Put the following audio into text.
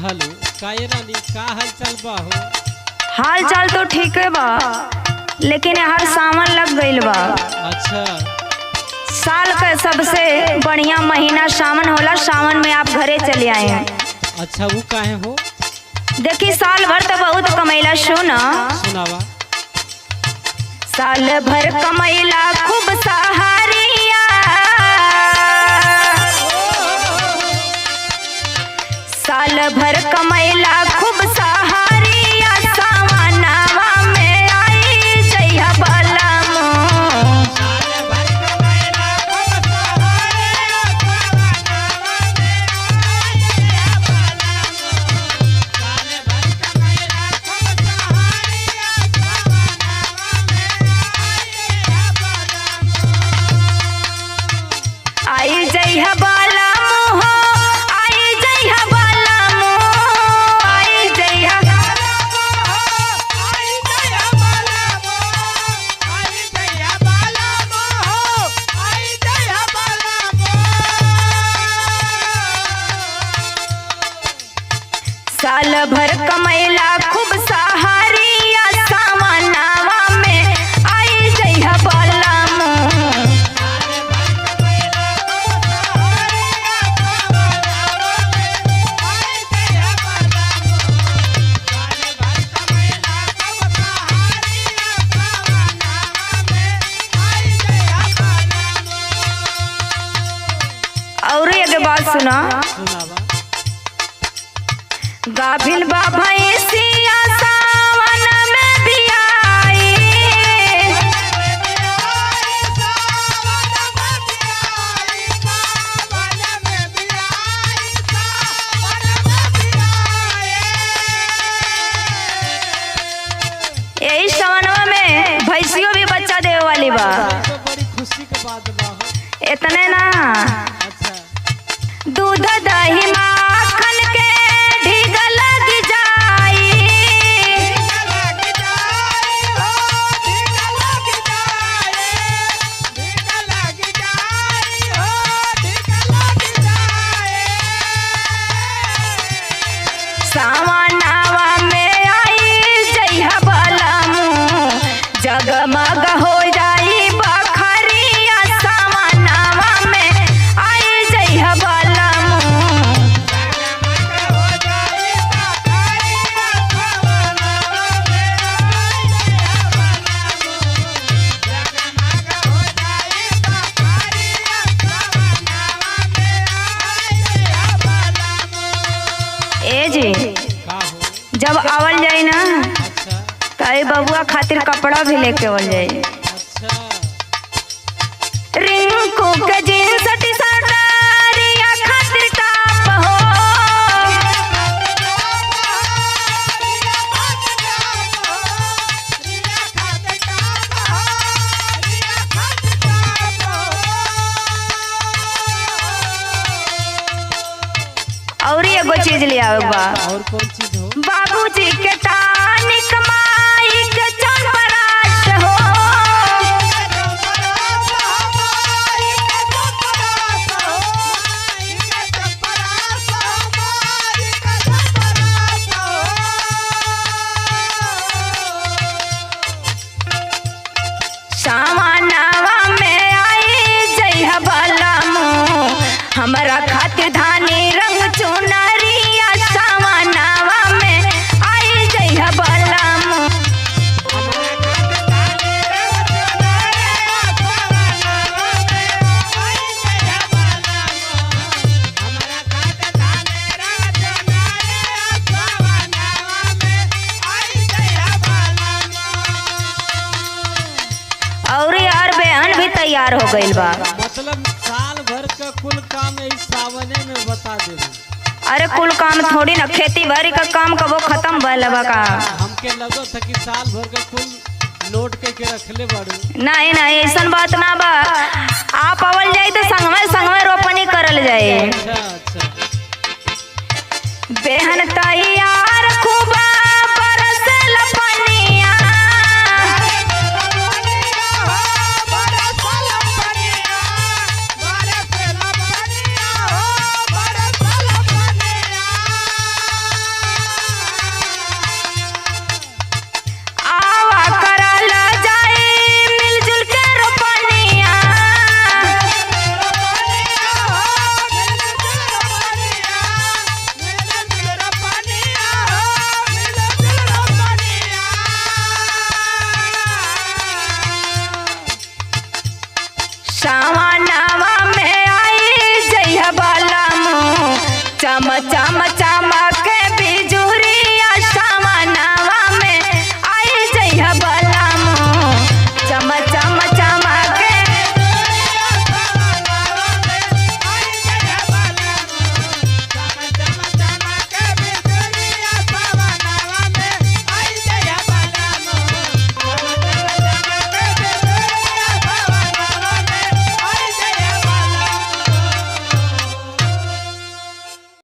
Hello काये रानी का हाल चाल बा हो? हाल चाल तो ठीक है बा, लेकिन हर सावन लग गईल बा। अच्छा साल का सबसे बढ़िया महीना सावन होला। सावन में आप घरे चले आए हैं। अच्छा वो काहे हो? देखी साल भर तो बहुत कमैला। सुना सुनावा। साल भर कमैला खूब सहारिया, साल भर कमैला खूब सहारिया, सावनवा में आई जइहा बलमो। आई जइहा बलमो हो, आई जइहा बलमो, आई जइहा साल भर कमैला खूब सहारिया, सावनवा में आई जइहा बलमो। और एक बात सुना। सुनावा। गाभिन बा भैंसिया सावन में भी आई, यही सावनवा में भैंसियों भी बच्चा देवे वाली बा। ये तो बड़ी खुशी के बात बा हो। इतने ना, अच्छा दूध दही माखन के ढीग लग जाई, सावनवा में आई जइहा बलमो, जगमग हो जाई बखरिया, सावनवा में आई जइहा बलमो। ए जी, का हो? जब आवल जाई ना अच्छा कई बबुआ खातिर कपड़ा भी लेके आवल जाई। अच्छा रिंकू के जींस टी शर्ट रिया खातिर टॉप हो, और एगो चीज ले आवे बा। और कौन चीज हो? बाबूजी के टानिक माई के चंपराश हो, सावनवा में आई जइहा बलमो, हमरा खातिर धानी रंग चुनरिया, सावनवा में आई जइहा बलमो। और यार बहन भी तैयार हो गइल बा। मतलब साल भर का कुल काम इस सावने में बता दे। अरे कुल काम थोड़ी ना, खेती बाड़ी का काम कबो खत्म भइल बा का? हमके लगो था कि साल भर का कुल नोट के रखले बाड़ू। नहीं नहीं, ऐसा बात ना बा। आप आवल जाई तो संगमे रोपनी करल जाए। अच्छा अच्छा बेहन तैयार